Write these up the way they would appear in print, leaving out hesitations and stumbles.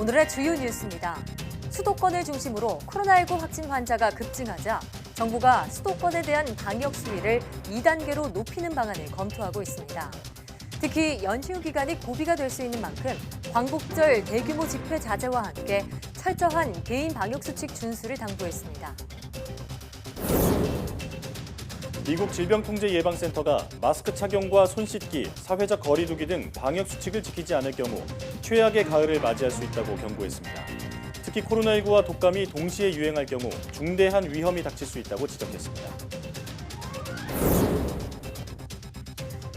오늘의 주요 뉴스입니다. 수도권을 중심으로 코로나19 확진 환자가 급증하자 정부가 수도권에 대한 방역 수위를 2단계로 높이는 방안을 검토하고 있습니다. 특히 연휴 기간이 고비가 될 수 있는 만큼 광복절 대규모 집회 자제와 함께 철저한 개인 방역 수칙 준수를 당부했습니다. 미국 질병통제예방센터가 마스크 착용과 손 씻기, 사회적 거리 두기 등 방역 수칙을 지키지 않을 경우 최악의 가을을 맞이할 수 있다고 경고했습니다. 특히 코로나19와 독감이 동시에 유행할 경우 중대한 위험이 닥칠 수 있다고 지적했습니다.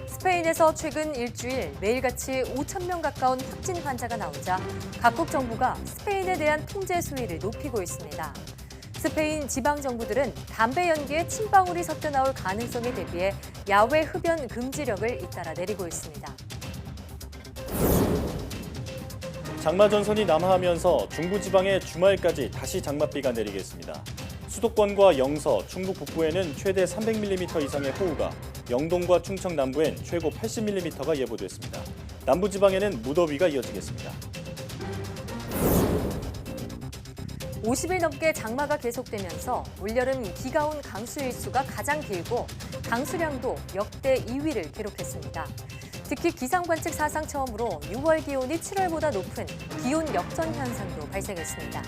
스페인에서 최근 일주일 매일같이 5,000명 가까운 확진 환자가 나오자 각국 정부가 스페인에 대한 통제 수위를 높이고 있습니다. 스페인 지방정부들은 담배 연기에 침방울이 섞여 나올 가능성에 대비해 야외 흡연 금지령을 잇따라 내리고 있습니다. 장마 전선이 남하하면서 중부지방에 주말까지 다시 장맛비가 내리겠습니다. 수도권과 영서, 충북 북부에는 최대 300mm 이상의 호우가, 영동과 충청 남부엔 최고 80mm가 예보됐습니다. 남부지방에는 무더위가 이어지겠습니다. 50일 넘게 장마가 계속되면서 올여름 비가 온 강수 일수가 가장 길고 강수량도 역대 2위를 기록했습니다. 특히 기상관측 사상 처음으로 6월 기온이 7월보다 높은 기온 역전 현상도 발생했습니다.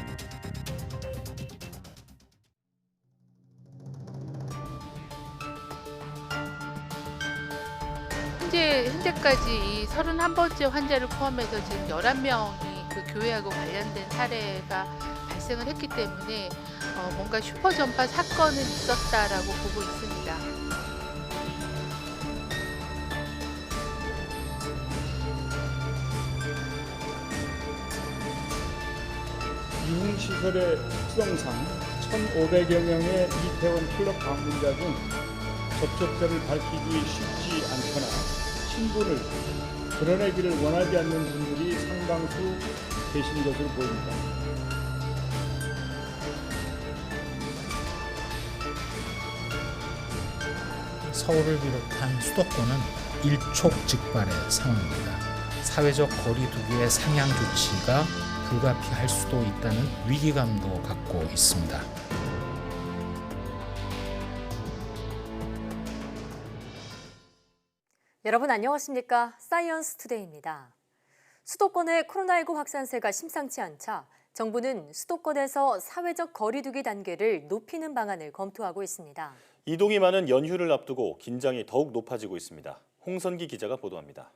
현재까지 이 31번째 환자를 포함해서 지금 11명이 그 교회하고 관련된 사례가 발생을 했기 때문에 뭔가 슈퍼 전파 사건은 있었다라고 보고 있습니다. 유흥시설의 특성상 1,500여 명의 이태원 클럽 방문자 중 접촉자를 밝히기 쉽지 않거나 신분을 드러내기를 원하지 않는 분들이 상당수 계신 것으로 보입니다. 서울을 비롯한 수도권은 일촉즉발의 상황입니다. 사회적 거리 두기의 상향 조치가 불가피할 수도 있다는 위기감도 갖고 있습니다. 여러분 안녕하십니까? 사이언스 투데이입니다. 수도권의 코로나19 확산세가 심상치 않자 정부는 수도권에서 사회적 거리 두기 단계를 높이는 방안을 검토하고 있습니다. 이동이 많은 연휴를 앞두고 긴장이 더욱 높아지고 있습니다. 홍선기 기자가 보도합니다.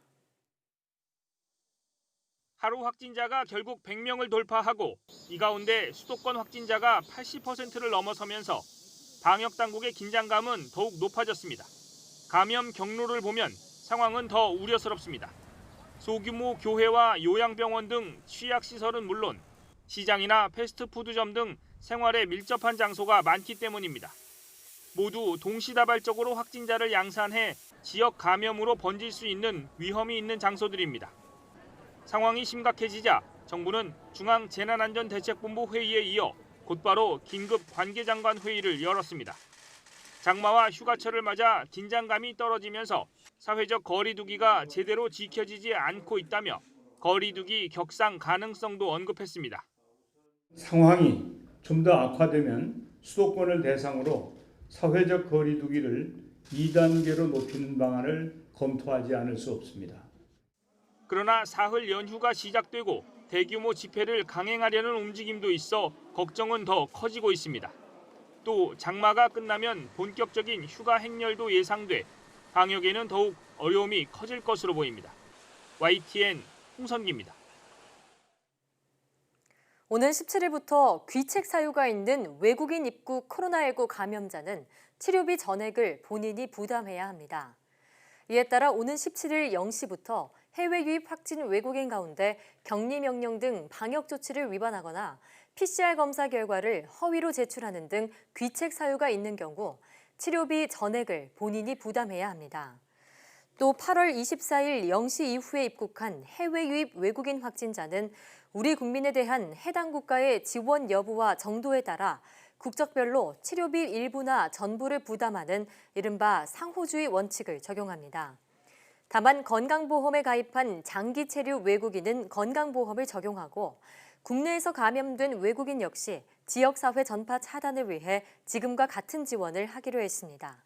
하루 확진자가 결국 100명을 돌파하고 이 가운데 수도권 확진자가 80%를 넘어서면서 방역 당국의 긴장감은 더욱 높아졌습니다. 감염 경로를 보면 상황은 더 우려스럽습니다. 소규모 교회와 요양병원 등 취약시설은 물론 시장이나 패스트푸드점 등 생활에 밀접한 장소가 많기 때문입니다. 모두 동시다발적으로 확진자를 양산해 지역 감염으로 번질 수 있는 위험이 있는 장소들입니다. 상황이 심각해지자 정부는 중앙재난안전대책본부 회의에 이어 곧바로 긴급 관계장관 회의를 열었습니다. 장마와 휴가철을 맞아 긴장감이 떨어지면서 사회적 거리 두기가 제대로 지켜지지 않고 있다며 거리 두기 격상 가능성도 언급했습니다. 상황이 좀 더 악화되면 수도권을 대상으로 사회적 거리 두기를 2단계로 높이는 방안을 검토하지 않을 수 없습니다. 그러나 사흘 연휴가 시작되고 대규모 집회를 강행하려는 움직임도 있어 걱정은 더 커지고 있습니다. 또 장마가 끝나면 본격적인 휴가 행렬도 예상돼 방역에는 더욱 어려움이 커질 것으로 보입니다. YTN 홍선기입니다. 오는 17일부터 귀책 사유가 있는 외국인 입국 코로나19 감염자는 치료비 전액을 본인이 부담해야 합니다. 이에 따라 오는 17일 0시부터 해외 유입 확진 외국인 가운데 격리 명령 등 방역 조치를 위반하거나 PCR 검사 결과를 허위로 제출하는 등 귀책 사유가 있는 경우 치료비 전액을 본인이 부담해야 합니다. 또 8월 24일 0시 이후에 입국한 해외 유입 외국인 확진자는 우리 국민에 대한 해당 국가의 지원 여부와 정도에 따라 국적별로 치료비 일부나 전부를 부담하는 이른바 상호주의 원칙을 적용합니다. 다만 건강보험에 가입한 장기 체류 외국인은 건강보험을 적용하고 국내에서 감염된 외국인 역시 지역사회 전파 차단을 위해 지금과 같은 지원을 하기로 했습니다.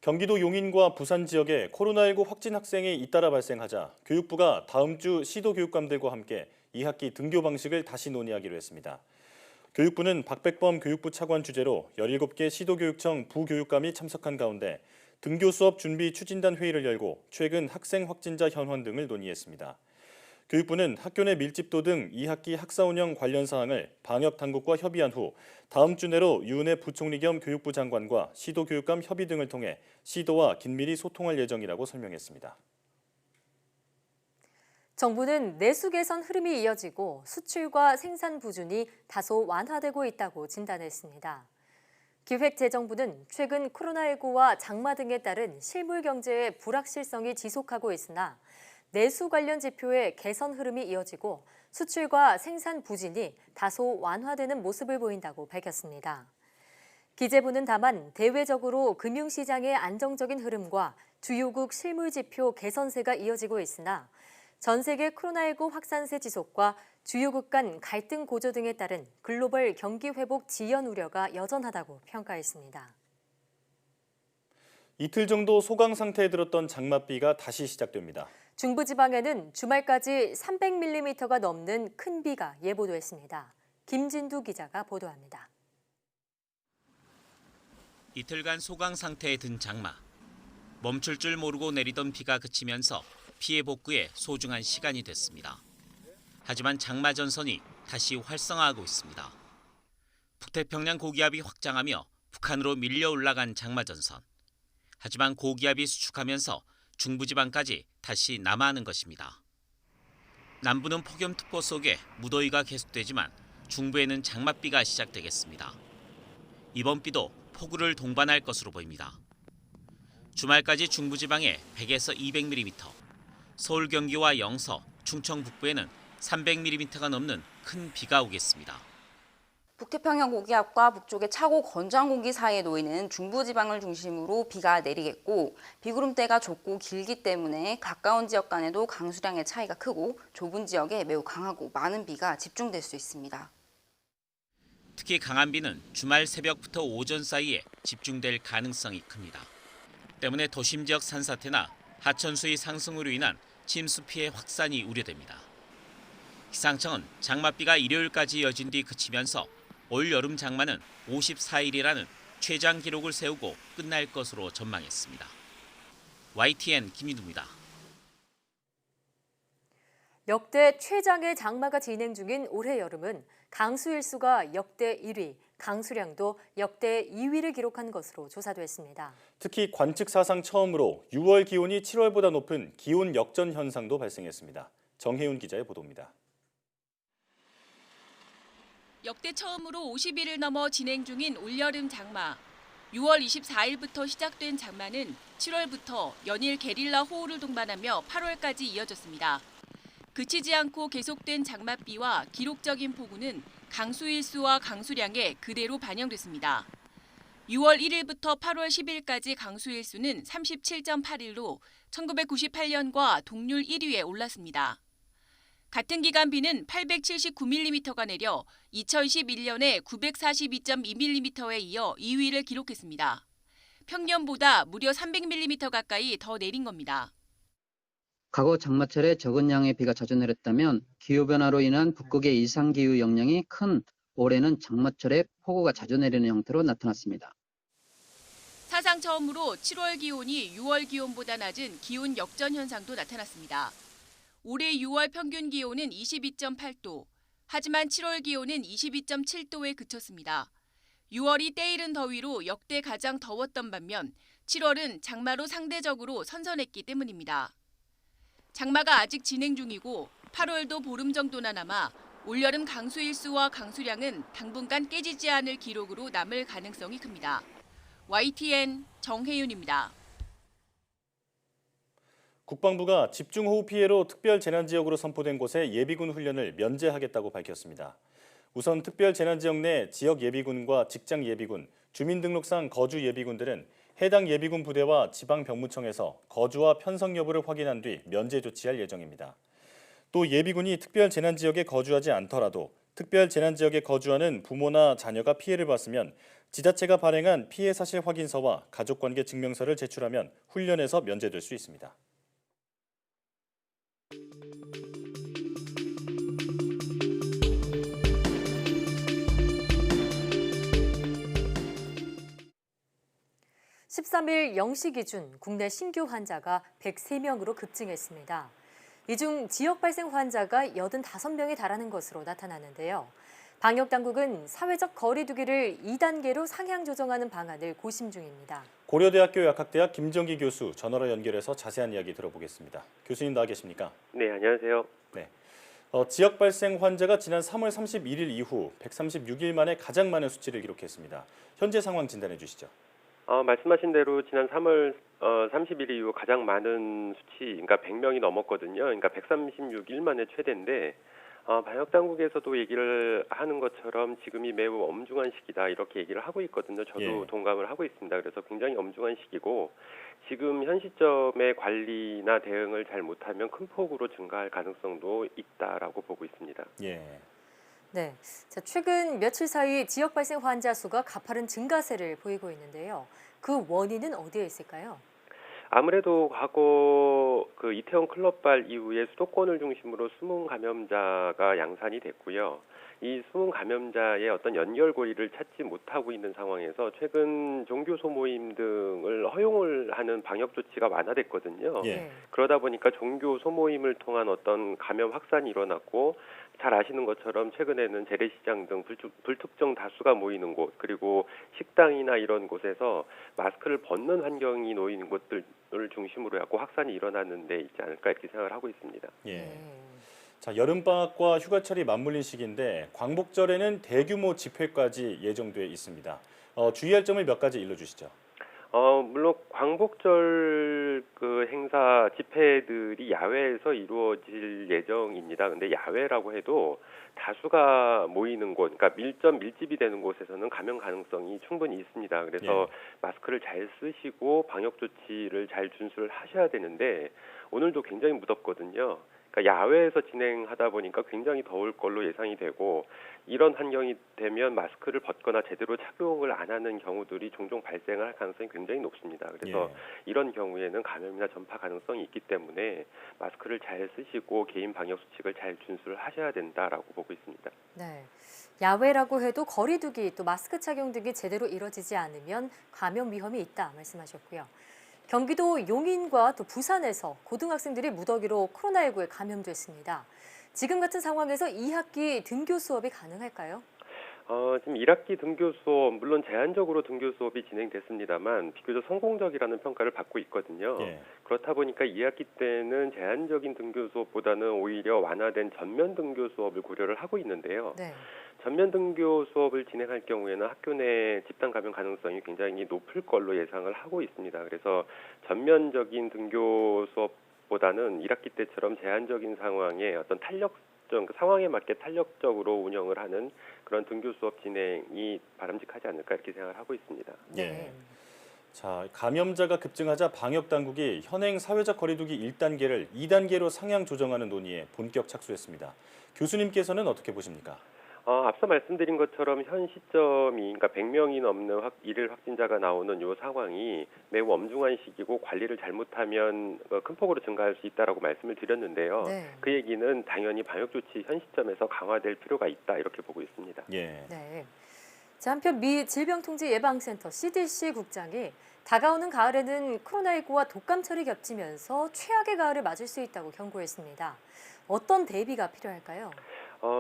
경기도 용인과 부산 지역에 코로나19 확진 학생이 잇따라 발생하자 교육부가 다음 주 시도교육감들과 함께 2학기 등교 방식을 다시 논의하기로 했습니다. 교육부는 박백범 교육부 차관 주재로 17개 시도교육청 부교육감이 참석한 가운데 등교 수업 준비 추진단 회의를 열고 최근 학생 확진자 현황 등을 논의했습니다. 교육부는 학교 내 밀집도 등 2학기 학사 운영 관련 사항을 방역 당국과 협의한 후 다음 주 내로 유은혜 부총리 겸 교육부 장관과 시도교육감 협의 등을 통해 시도와 긴밀히 소통할 예정이라고 설명했습니다. 정부는 내수 개선 흐름이 이어지고 수출과 생산 부진이 다소 완화되고 있다고 진단했습니다. 기획재정부는 최근 코로나19와 장마 등에 따른 실물 경제의 불확실성이 지속하고 있으나 내수 관련 지표의 개선 흐름이 이어지고 수출과 생산 부진이 다소 완화되는 모습을 보인다고 밝혔습니다. 기재부는 다만 대외적으로 금융시장의 안정적인 흐름과 주요국 실물 지표 개선세가 이어지고 있으나 전 세계 코로나19 확산세 지속과 주요국 간 갈등 고조 등에 따른 글로벌 경기 회복 지연 우려가 여전하다고 평가했습니다. 이틀 정도 소강 상태에 들었던 장맛비가 다시 시작됩니다. 중부지방에는 주말까지 300mm가 넘는 큰 비가 예보됐습니다. 김진두 기자가 보도합니다. 이틀간 소강 상태에 든 장마. 멈출 줄 모르고 내리던 비가 그치면서 피해 복구에 소중한 시간이 됐습니다. 하지만 장마 전선이 다시 활성화하고 있습니다. 북태평양 고기압이 확장하며 북한으로 밀려 올라간 장마 전선. 하지만 고기압이 수축하면서 중부지방까지 다시 남하하는 것입니다. 남부는 폭염특보 속에 무더위가 계속되지만 중부에는 장맛비가 시작되겠습니다. 이번 비도 폭우를 동반할 것으로 보입니다. 주말까지 중부지방에 100에서 200mm, 서울 경기와 영서, 충청 북부에는 300mm가 넘는 큰 비가 오겠습니다. 북태평양 고기압과 북쪽의 차고 건조한 공기 사이에 놓이는 중부지방을 중심으로 비가 내리겠고 비구름대가 좁고 길기 때문에 가까운 지역 간에도 강수량의 차이가 크고 좁은 지역에 매우 강하고 많은 비가 집중될 수 있습니다. 특히 강한 비는 주말 새벽부터 오전 사이에 집중될 가능성이 큽니다. 때문에 도심 지역 산사태나 하천 수위 상승으로 인한 침수 피해 확산이 우려됩니다. 기상청은 장맛비가 일요일까지 이어진 뒤 그치면서 올 여름 장마는 54일이라는 최장 기록을 세우고 끝날 것으로 전망했습니다. YTN 김민우입니다. 역대 최장의 장마가 진행 중인 올해 여름은 강수 일수가 역대 1위, 강수량도 역대 2위를 기록한 것으로 조사됐습니다. 특히 관측 사상 처음으로 6월 기온이 7월보다 높은 기온 역전 현상도 발생했습니다. 정혜윤 기자의 보도입니다. 역대 처음으로 50일을 넘어 진행 중인 올여름 장마. 6월 24일부터 시작된 장마는 7월부터 연일 게릴라 호우를 동반하며 8월까지 이어졌습니다. 그치지 않고 계속된 장맛비와 기록적인 폭우는 강수일수와 강수량에 그대로 반영됐습니다. 6월 1일부터 8월 10일까지 강수일수는 37.8일로 1998년과 동률 1위에 올랐습니다. 같은 기간 비는 879mm가 내려 2011년에 942.2mm에 이어 2위를 기록했습니다. 평년보다 무려 300mm 가까이 더 내린 겁니다. 과거 장마철에 적은 양의 비가 자주 내렸다면 기후변화로 인한 북극의 이상기후 영향이 큰 올해는 장마철에 폭우가 자주 내리는 형태로 나타났습니다. 사상 처음으로 7월 기온이 6월 기온보다 낮은 기온 역전 현상도 나타났습니다. 올해 6월 평균 기온은 22.8도, 하지만 7월 기온은 22.7도에 그쳤습니다. 6월이 때이른 더위로 역대 가장 더웠던 반면 7월은 장마로 상대적으로 선선했기 때문입니다. 장마가 아직 진행 중이고 8월도 보름 정도나 남아 올여름 강수일수와 강수량은 당분간 깨지지 않을 기록으로 남을 가능성이 큽니다. YTN 정혜윤입니다. 국방부가 집중호우 피해로 특별재난지역으로 선포된 곳에 예비군 훈련을 면제하겠다고 밝혔습니다. 우선 특별재난지역 내 지역 예비군과 직장 예비군, 주민등록상 거주 예비군들은 해당 예비군 부대와 지방병무청에서 거주와 편성 여부를 확인한 뒤 면제 조치할 예정입니다. 또 예비군이 특별 재난 지역에 거주하지 않더라도 특별 재난 지역에 거주하는 부모나 자녀가 피해를 봤으면 지자체가 발행한 피해 사실 확인서와 가족관계 증명서를 제출하면 훈련에서 면제될 수 있습니다. (13일) 0시 기준 국내 신규 환자가 103명으로 급증했습니다. 이 중 지역 발생 환자가 85명에 달하는 것으로 나타났는데요. 방역당국은 사회적 거리 두기를 2단계로 상향 조정하는 방안을 고심 중입니다. 고려대학교 약학대학 김정기 교수 전화로 연결해서 자세한 이야기 들어보겠습니다. 교수님 나와 계십니까? 네, 안녕하세요. 네. 지역 발생 환자가 지난 3월 31일 이후 136일 만에 가장 많은 수치를 기록했습니다. 현재 상황 진단해 주시죠. 말씀하신 대로 지난 3월 30일 이후 가장 많은 수치, 그러니까 100명이 넘었거든요. 그러니까 136일 만에 최대인데 방역당국에서도 얘기를 하는 것처럼 지금이 매우 엄중한 시기다 이렇게 얘기를 하고 있거든요. 저도 예. 동감을 하고 있습니다. 그래서 굉장히 엄중한 시기고 지금 현 시점에 관리나 대응을 잘 못하면 큰 폭으로 증가할 가능성도 있다라고 보고 있습니다. 예. 네, 자, 최근 며칠 사이 지역 발생 환자 수가 가파른 증가세를 보이고 있는데요. 그 원인은 어디에 있을까요? 아무래도 과거 그 이태원 클럽발 이후에 수도권을 중심으로 숨은 감염자가 양산이 됐고요. 이 숨은 감염자의 어떤 연결고리를 찾지 못하고 있는 상황에서 최근 종교 소모임 등을 허용을 하는 방역 조치가 완화됐거든요. 예. 그러다 보니까 종교 소모임을 통한 어떤 감염 확산이 일어났고 잘 아시는 것처럼 최근에는 재래시장 등 불특정 다수가 모이는 곳 그리고 식당이나 이런 곳에서 마스크를 벗는 환경이 놓인 곳들을 중심으로 해서 확산이 일어나는 데 있지 않을까 이렇게 생각을 하고 있습니다. 예. 자, 여름방학과 휴가철이 맞물린 시기인데 광복절에는 대규모 집회까지 예정돼 있습니다. 주의할 점을 몇 가지 일러주시죠. 물론 광복절 그 행사 집회들이 야외에서 이루어질 예정입니다. 근데 야외라고 해도 다수가 모이는 곳, 그러니까 밀집이 되는 곳에서는 감염 가능성이 충분히 있습니다. 그래서 마스크를 잘 쓰시고 방역 조치를 잘 준수를 하셔야 되는데 오늘도 굉장히 무덥거든요. 그러니까 야외에서 진행하다 보니까 굉장히 더울 걸로 예상이 되고 이런 환경이 되면 마스크를 벗거나 제대로 착용을 안 하는 경우들이 종종 발생할 가능성이 굉장히 높습니다. 그래서 이런 경우에는 감염이나 전파 가능성이 있기 때문에 마스크를 잘 쓰시고 개인 방역 수칙을 잘 준수를 하셔야 된다라고 보고 있습니다. 네, 야외라고 해도 거리 두기 또 마스크 착용 등이 제대로 이뤄지지 않으면 감염 위험이 있다 말씀하셨고요. 경기도 용인과 또 부산에서 고등학생들이 무더기로 코로나19에 감염됐습니다. 지금 같은 상황에서 2학기 등교 수업이 가능할까요? 지금 1학기 등교 수업, 물론 제한적으로 등교 수업이 진행됐습니다만 비교적 성공적이라는 평가를 받고 있거든요. 그렇다 보니까 2학기 때는 제한적인 등교 수업보다는 오히려 완화된 전면 등교 수업을 고려를 하고 있는데요. 전면 등교 수업을 진행할 경우에는 학교 내 집단 감염 가능성이 굉장히 높을 걸로 예상을 하고 있습니다. 그래서 전면적인 등교 수업보다는 1학기 때처럼 제한적인 상황에 어떤 상황에 맞게 탄력적으로 운영을 하는 그런 등교 수업 진행이 바람직하지 않을까 이렇게 생각을 하고 있습니다. 예. 자, 감염자가 급증하자 방역 당국이 현행 사회적 거리두기 1단계를 2단계로 상향 조정하는 논의에 본격 착수했습니다. 교수님께서는 어떻게 보십니까? 앞서 말씀드린 것처럼 현 시점이 그러니까 100명이 넘는 일일 확진자가 나오는 이 상황이 매우 엄중한 시기고 관리를 잘못하면 큰 폭으로 증가할 수 있다라고 말씀을 드렸는데요. 그 얘기는 당연히 방역 조치 현 시점에서 강화될 필요가 있다 이렇게 보고 있습니다. 네. 자, 한편 미 질병통제예방센터 CDC 국장이 다가오는 가을에는 코로나19와 독감철이 겹치면서 최악의 가을을 맞을 수 있다고 경고했습니다. 어떤 대비가 필요할까요?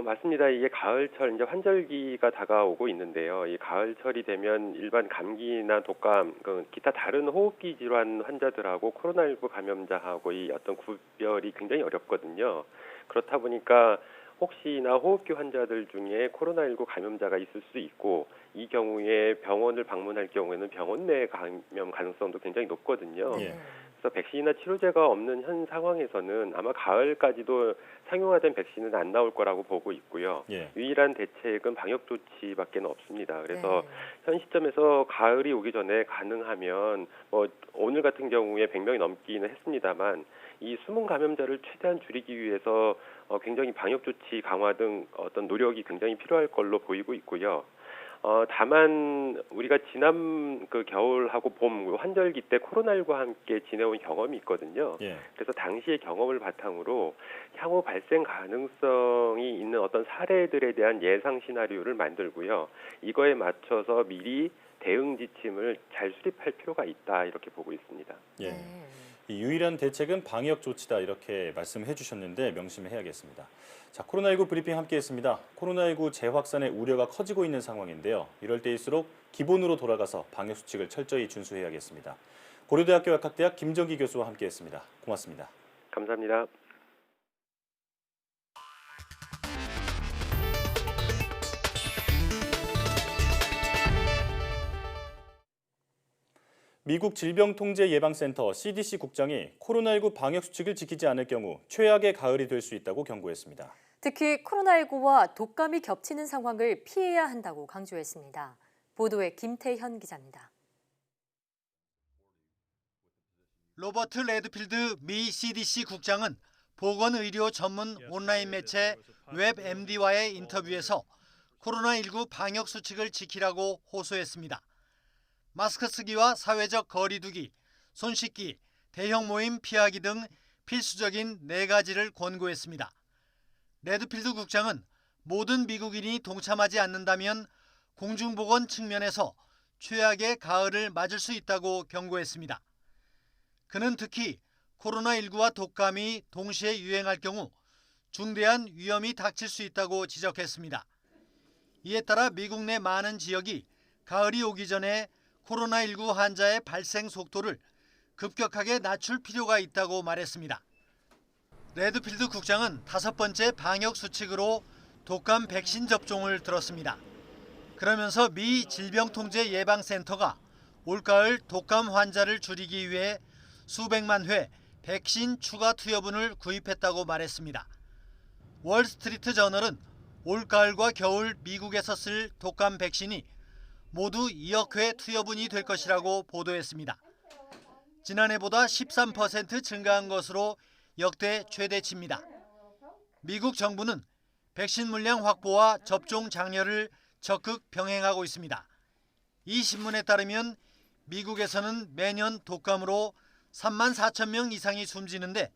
맞습니다. 이게 가을철 이제 환절기가 다가오고 있는데요. 이 가을철이 되면 일반 감기나 독감, 기타 다른 호흡기 질환 환자들하고 코로나19 감염자하고 이 어떤 구별이 굉장히 어렵거든요. 그렇다 보니까 혹시나 호흡기 환자들 중에 코로나19 감염자가 있을 수 있고 이 경우에 병원을 방문할 경우에는 병원 내 감염 가능성도 굉장히 높거든요. 그래서 백신이나 치료제가 없는 현 상황에서는 아마 가을까지도 상용화된 백신은 안 나올 거라고 보고 있고요. 예. 유일한 대책은 방역 조치밖에 없습니다. 그래서 현 시점에서 가을이 오기 전에 가능하면 오늘 같은 경우에 100명이 넘기는 했습니다만 이 숨은 감염자를 최대한 줄이기 위해서 굉장히 방역 조치 강화 등 어떤 노력이 굉장히 필요할 걸로 보이고 있고요. 다만 우리가 지난 그 겨울하고 봄 환절기 때 코로나19와 함께 지내온 경험이 있거든요. 예. 그래서 당시의 경험을 바탕으로 향후 발생 가능성이 있는 어떤 사례들에 대한 예상 시나리오를 만들고요. 이거에 맞춰서 미리 대응 지침을 잘 수립할 필요가 있다 이렇게 보고 있습니다. 예. 이 유일한 대책은 방역 조치다 이렇게 말씀해 주셨는데 명심해야겠습니다. 자, 코로나19 브리핑 함께했습니다. 코로나19 재확산의 우려가 커지고 있는 상황인데요. 이럴 때일수록 기본으로 돌아가서 방역 수칙을 철저히 준수해야겠습니다. 고려대학교 약학대학 김정기 교수와 함께했습니다. 고맙습니다. 감사합니다. 미국 질병통제예방센터 CDC 국장이 코로나19 방역 수칙을 지키지 않을 경우 최악의 가을이 될 수 있다고 경고했습니다. 특히 코로나19와 독감이 겹치는 상황을 피해야 한다고 강조했습니다. 보도에 김태현 기자입니다. 로버트 레드필드 미 CDC 국장은 보건의료 전문 온라인 매체 웹MD와의 인터뷰에서 코로나19 방역 수칙을 지키라고 호소했습니다. 마스크 쓰기와 사회적 거리 두기, 손 씻기, 대형 모임 피하기 등 필수적인 4가지를 권고했습니다. 레드필드 국장은 모든 미국인이 동참하지 않는다면 공중보건 측면에서 최악의 가을을 맞을 수 있다고 경고했습니다. 그는 특히 코로나19와 독감이 동시에 유행할 경우 중대한 위험이 닥칠 수 있다고 지적했습니다. 이에 따라 미국 내 많은 지역이 가을이 오기 전에 코로나19 환자의 발생 속도를 급격하게 낮출 필요가 있다고 말했습니다. 레드필드 국장은 5번째 방역 수칙으로 독감 백신 접종을 들었습니다. 그러면서 미 질병통제예방센터가 올가을 독감 환자를 줄이기 위해 수백만 회 백신 추가 투여분을 구입했다고 말했습니다. 월스트리트 저널은 올가을과 겨울 미국에서 쓸 독감 백신이 모두 2억 회 투여분이 될 것이라고 보도했습니다. 지난해보다 13% 증가한 것으로 역대 최대치입니다. 미국 정부는 백신 물량 확보와 접종 장려를 적극 병행하고 있습니다. 이 신문에 따르면 미국에서는 매년 독감으로 3만 4천 명 이상이 숨지는데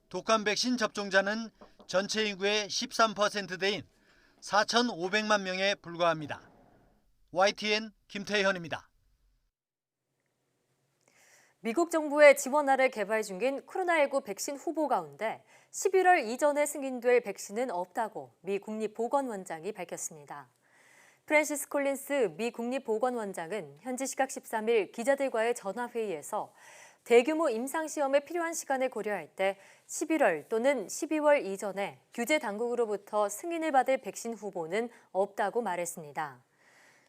독감 백신 접종자는 전체 인구의 13%대인 4,500만 명에 불과합니다. YTN 김태현입니다. 미국 정부의 지원 아래 개발 중인 코로나19 백신 후보 가운데 11월 이전에 승인될 백신은 없다고 미 국립보건원장이 밝혔습니다. 프랜시스 콜린스 미 국립보건원장은 현지 시각 13일 기자들과의 전화회의에서 대규모 임상시험에 필요한 시간을 고려할 때 11월 또는 12월 이전에 규제 당국으로부터 승인을 받을 백신 후보는 없다고 말했습니다.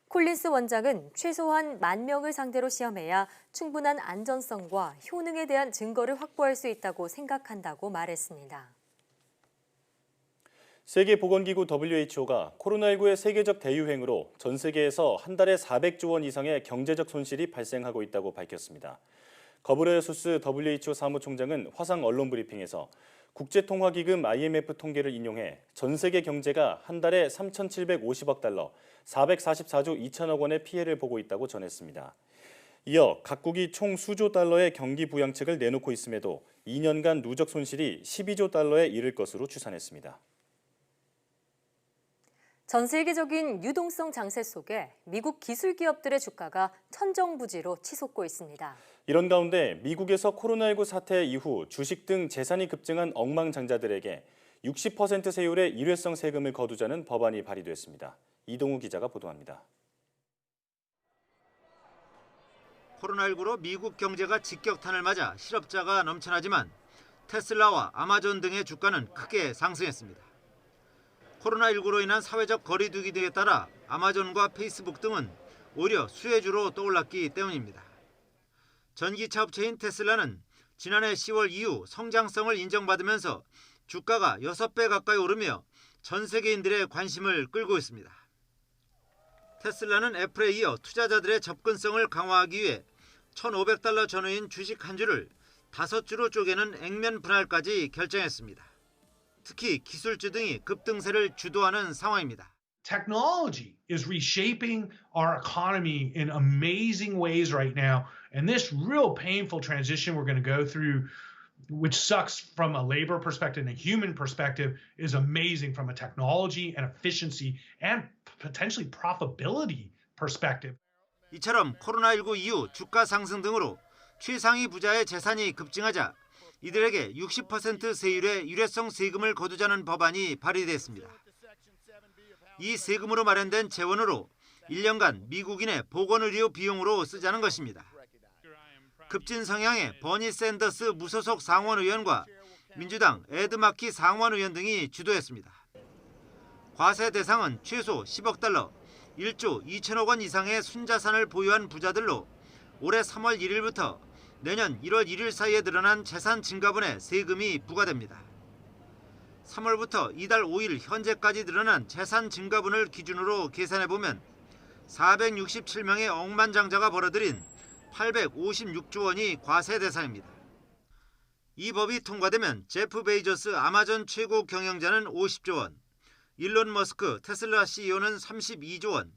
콜린스 원장은 최소한 10,000명을 상대로 시험해야 충분한 안전성과 효능에 대한 증거를 확보할 수 있다고 생각한다고 말했습니다. 세계보건기구 WHO가 코로나19의 세계적 대유행으로 전 세계에서 한 달에 400조 원 이상의 경제적 손실이 발생하고 있다고 밝혔습니다. 거브레예수스 WHO 사무총장은 화상 언론 브리핑에서 국제통화기금 IMF 통계를 인용해 전 세계 경제가 한 달에 3,750억 달러, 444조 2천억 원의 피해를 보고 있다고 전했습니다. 이어 각국이 총 수조 달러의 경기 부양책을 내놓고 있음에도 2년간 누적 손실이 12조 달러에 이를 것으로 추산했습니다. 전 세계적인 유동성 장세 속에 미국 기술 기업들의 주가가 천정부지로 치솟고 있습니다. 이런 가운데 미국에서 코로나19 사태 이후 주식 등 재산이 급증한 억망장자들에게 60% 세율의 일회성 세금을 거두자는 법안이 발의됐습니다. 이동우 기자가 보도합니다. 코로나19로 미국 경제가 직격탄을 맞아 실업자가 넘쳐나지만 테슬라와 아마존 등의 주가는 크게 상승했습니다. 코로나19로 인한 사회적 거리두기 등에 따라 아마존과 페이스북 등은 오히려 수혜주로 떠올랐기 때문입니다. 전기차 업체인 테슬라는 지난해 10월 이후 성장성을 인정받으면서 주가가 6배 가까이 오르며 전 세계인들의 관심을 끌고 있습니다. 테슬라는 애플에 이어 투자자들의 접근성을 강화하기 위해 $1,500 전후인 주식 한 주를 5주로 쪼개는 액면 분할까지 결정했습니다. 특히 기술주 등이 급등세를 주도하는 상황입니다. Technology is reshaping our economy in amazing ways right now. And this real painful transition we're going to go through, which sucks from a labor perspective and a human perspective, is amazing from a technology and efficiency and potentially profitability perspective. 이처럼 코로나19 이후 주가 상승 등으로 최상위 부자의 재산이 급증하자 이들에게 60% 세율의 유례성 세금을 거두자는 법안이 발의됐습니다. 이 세금으로 마련된 재원으로 1년간 미국인의 보건의료 비용으로 쓰자는 것입니다. 급진 성향의 버니 샌더스 무소속 상원 의원과 민주당 에드 마키 상원 의원 등이 주도했습니다. 과세 대상은 최소 10억 달러, 1조 2천억 원 이상의 순자산을 보유한 부자들로 올해 3월 1일부터 내년 1월 1일 사이에 늘어난 재산 증가분에 세금이 부과됩니다. 3월부터 이달 5일 현재까지 늘어난 재산 증가분을 기준으로 계산해보면 467명의 억만장자가 벌어들인 856조 원이 과세 대상입니다. 이 법이 통과되면 제프 베이조스 아마존 최고 경영자는 50조 원, 일론 머스크 테슬라 CEO는 32조 원,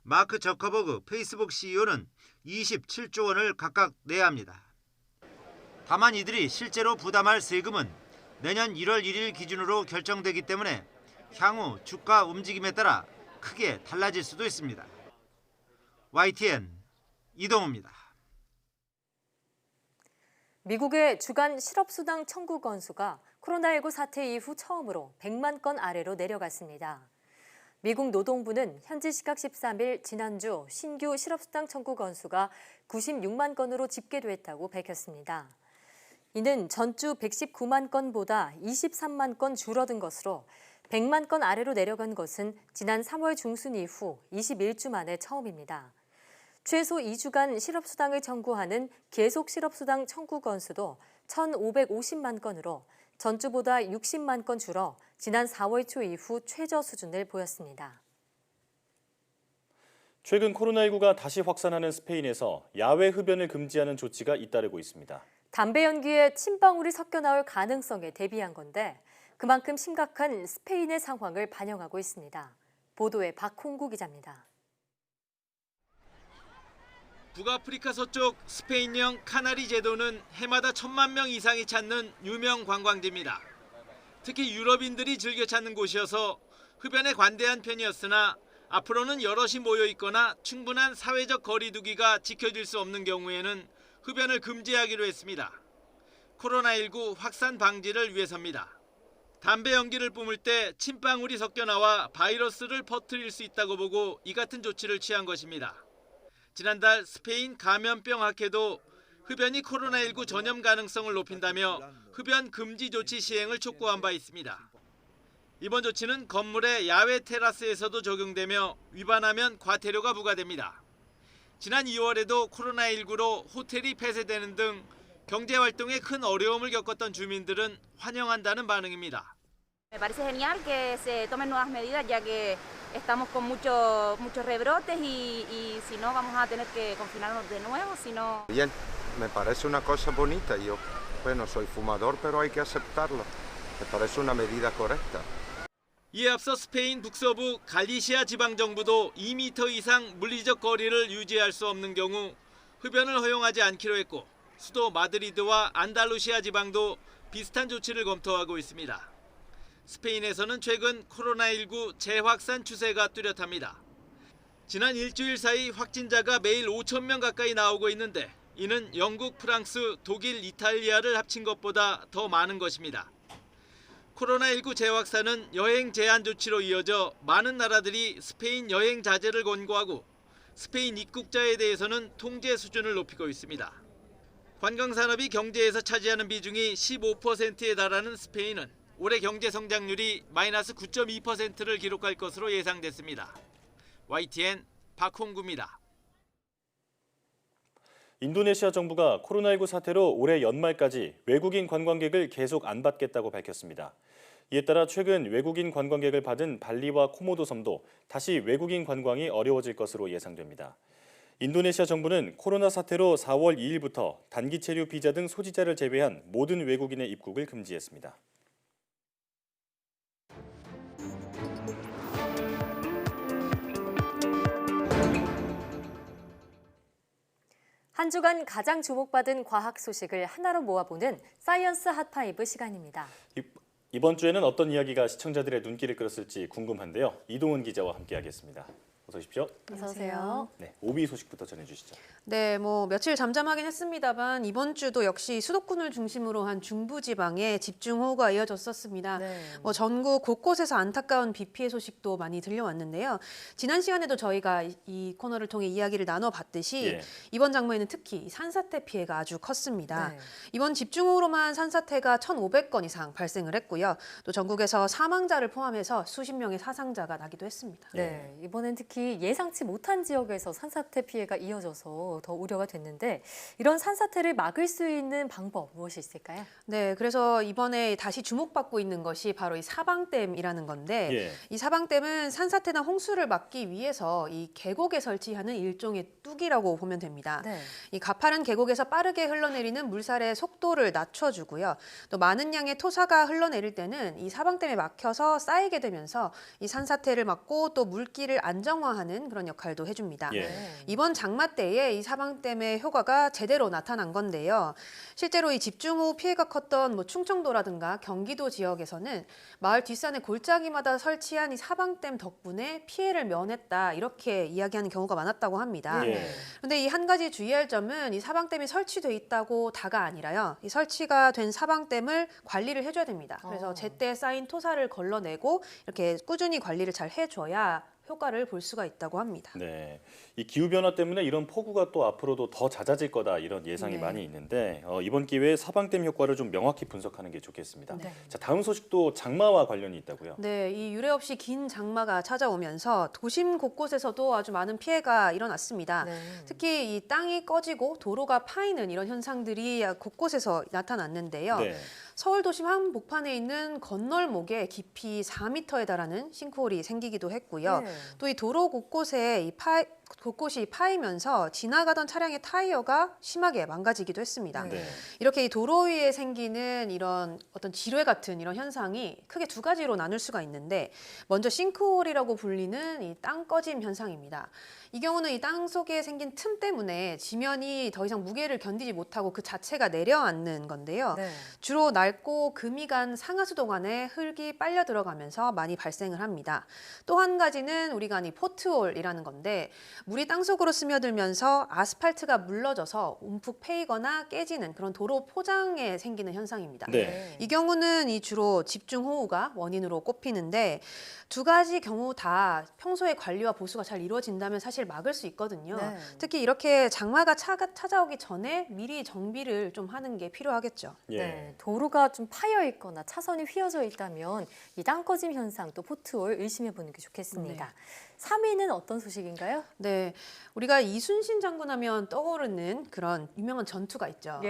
마크 저커버그 페이스북 CEO는 27조 원을 각각 내야 합니다. 다만 이들이 실제로 부담할 세금은 내년 1월 1일 기준으로 결정되기 때문에 향후 주가 움직임에 따라 크게 달라질 수도 있습니다. YTN 이동우입니다. 미국의 주간 실업수당 청구 건수가 코로나19 사태 이후 처음으로 100만 건 아래로 내려갔습니다. 미국 노동부는 현지 시각 13일 지난주 신규 실업수당 청구 건수가 96만 건으로 집계됐다고 밝혔습니다. 이는 전주 119만 건보다 23만 건 줄어든 것으로 100만 건 아래로 내려간 것은 지난 3월 중순 이후 21주 만에 처음입니다. 최소 2주간 실업수당을 청구하는 계속 실업수당 청구 건수도 1,550만 건으로 전주보다 60만 건 줄어 지난 4월 초 이후 최저 수준을 보였습니다. 최근 코로나19가 다시 확산하는 스페인에서 야외 흡연을 금지하는 조치가 잇따르고 있습니다. 담배 연기에 침방울이 섞여 나올 가능성에 대비한 건데 그만큼 심각한 스페인의 상황을 반영하고 있습니다. 보도에 박홍구 기자입니다. 북아프리카 서쪽 스페인령 카나리 제도는 해마다 1,000만 명 이상이 찾는 유명 관광지입니다. 특히 유럽인들이 즐겨 찾는 곳이어서 흡연에 관대한 편이었으나 앞으로는 여럿이 모여 있거나 충분한 사회적 거리 두기가 지켜질 수 없는 경우에는 흡연을 금지하기로 했습니다. 코로나19 확산 방지를 위해서입니다. 담배 연기를 뿜을 때 침방울이 섞여 나와 바이러스를 퍼뜨릴 수 있다고 보고 이 같은 조치를 취한 것입니다. 지난달 스페인 감염병 학회도 흡연이 코로나19 전염 가능성을 높인다며 흡연 금지 조치 시행을 촉구한 바 있습니다. 이번 조치는 건물의 야외 테라스에서도 적용되며 위반하면 과태료가 부과됩니다. 지난 2월에도 코로나19로 호텔이 폐쇄되는 등 경제활동에 큰 어려움을 겪었던 주민들은 환영한다는 반응입니다. Me parece genial que se tomen nuevas medidas ya que estamos con muchos rebrotes y si no vamos a tener que confinarnos de nuevo, si no. Bien, me parece una cosa bonita. Yo, bueno, soy fumador, pero hay que aceptarlo. Me parece una medida correcta. 이에 앞서 스페인 북서부 갈리시아 지방정부도 2m 이상 물리적 거리를 유지할 수 없는 경우 흡연을 허용하지 않기로 했고 수도 마드리드와 안달루시아 지방도 비슷한 조치를 검토하고 있습니다. 스페인에서는 최근 코로나19 재확산 추세가 뚜렷합니다. 지난 일주일 사이 확진자가 매일 5,000명 가까이 나오고 있는데 이는 영국, 프랑스, 독일, 이탈리아를 합친 것보다 더 많은 것입니다. 코로나19 재확산은 여행 제한 조치로 이어져 많은 나라들이 스페인 여행 자제를 권고하고 스페인 입국자에 대해서는 통제 수준을 높이고 있습니다. 관광산업이 경제에서 차지하는 비중이 15%에 달하는 스페인은 올해 경제 성장률이 마이너스 9.2%를 기록할 것으로 예상됐습니다. YTN 박홍구입니다. 인도네시아 정부가 코로나19 사태로 올해 연말까지 외국인 관광객을 계속 안 받겠다고 밝혔습니다. 이에 따라 최근 외국인 관광객을 받은 발리와 코모도 섬도 다시 외국인 관광이 어려워질 것으로 예상됩니다. 인도네시아 정부는 코로나 사태로 4월 2일부터 단기 체류 비자 등 소지자를 제외한 모든 외국인의 입국을 금지했습니다. 한 주간 가장 주목받은 과학 소식을 하나로 모아보는 사이언스 핫파이브 시간입니다. 이번 주에는 어떤 이야기가 시청자들의 눈길을 끌었을지 궁금한데요. 이동훈 기자와 함께하겠습니다. 어서 오십시오. 어서 오세요. 네, 오비 소식부터 전해주시죠. 네, 며칠 잠잠하긴 했습니다만 이번 주도 역시 수도권을 중심으로 한 중부지방에 집중호우가 이어졌었습니다. 네. 전국 곳곳에서 안타까운 비 피해 소식도 많이 들려왔는데요. 지난 시간에도 저희가 이 코너를 통해 이야기를 나눠봤듯이 이번 장마에는 특히 이 산사태 피해가 아주 컸습니다. 네. 이번 집중호우로만 산사태가 1,500건 이상 발생을 했고요. 또 전국에서 사망자를 포함해서 수십 명의 사상자가 나기도 했습니다. 네, 이번엔 특히 예상치 못한 지역에서 산사태 피해가 이어져서 더 우려가 됐는데 이런 산사태를 막을 수 있는 방법 무엇이 있을까요? 네, 그래서 이번에 다시 주목받고 있는 것이 바로 이 사방댐이라는 건데 이 사방댐은 산사태나 홍수를 막기 위해서 이 계곡에 설치하는 일종의 뚝이라고 보면 됩니다. 네. 이 가파른 계곡에서 빠르게 흘러내리는 물살의 속도를 낮춰주고요. 또 많은 양의 토사가 흘러내릴 때는 이 사방댐에 막혀서 쌓이게 되면서 이 산사태를 막고 또 물길을 안정화하는 그런 역할도 해줍니다. 이번 장마 때에 이 사방댐의 효과가 제대로 나타난 건데요. 실제로 이 집중호우 피해가 컸던 충청도라든가 경기도 지역에서는 마을 뒷산의 골짜기마다 설치한 이 사방댐 덕분에 피해를 면했다 이렇게 이야기하는 경우가 많았다고 합니다. 그런데 이 한 가지 주의할 점은 이 사방댐이 설치돼 있다고 다가 아니라요. 이 설치가 된 사방댐을 관리를 해줘야 됩니다. 그래서 제때 쌓인 토사를 걸러내고 이렇게 꾸준히 관리를 잘 해줘야 효과를 볼 수가 있다고 합니다. 네, 이 기후변화 때문에 이런 폭우가 또 앞으로도 더 잦아질 거다 이런 예상이 많이 있는데 이번 기회에 사방댐 효과를 좀 명확히 분석하는 게 좋겠습니다. 자, 다음 소식도 장마와 관련이 있다고요? 네, 이 유례 없이 긴 장마가 찾아오면서 도심 곳곳에서도 아주 많은 피해가 일어났습니다. 특히 이 땅이 꺼지고 도로가 파이는 이런 현상들이 곳곳에서 나타났는데요. 서울 도심 한복판에 있는 건널목에 깊이 4m에 달하는 싱크홀이 생기기도 했고요. 또 이 도로 곳곳에 곳곳이 파이면서 지나가던 차량의 타이어가 심하게 망가지기도 했습니다. 이렇게 이 도로 위에 생기는 이런 어떤 지뢰 같은 이런 현상이 크게 두 가지로 나눌 수가 있는데 먼저 싱크홀이라고 불리는 이 땅 꺼짐 현상입니다. 이 경우는 이 땅 속에 생긴 틈 때문에 지면이 더 이상 무게를 견디지 못하고 그 자체가 내려앉는 건데요. 주로 낡고 금이 간 상하수도 간에 흙이 빨려 들어가면서 많이 발생을 합니다. 또 한 가지는 우리가 이 포트홀이라는 건데 물이 땅속으로 스며들면서 아스팔트가 물러져서 움푹 패이거나 깨지는 그런 도로 포장에 생기는 현상입니다. 이 경우는 이 주로 집중호우가 원인으로 꼽히는데 두 가지 경우 다 평소에 관리와 보수가 잘 이루어진다면 사실 막을 수 있거든요. 특히 이렇게 장마가 찾아오기 전에 미리 정비를 좀 하는 게 필요하겠죠. 네, 도로가 좀 파여 있거나 차선이 휘어져 있다면 이 땅 꺼짐 현상 또 포트홀 의심해 보는 게 좋겠습니다. 3위는 어떤 소식인가요? 네, 우리가 이순신 장군 하면 떠오르는 그런 유명한 전투가 있죠.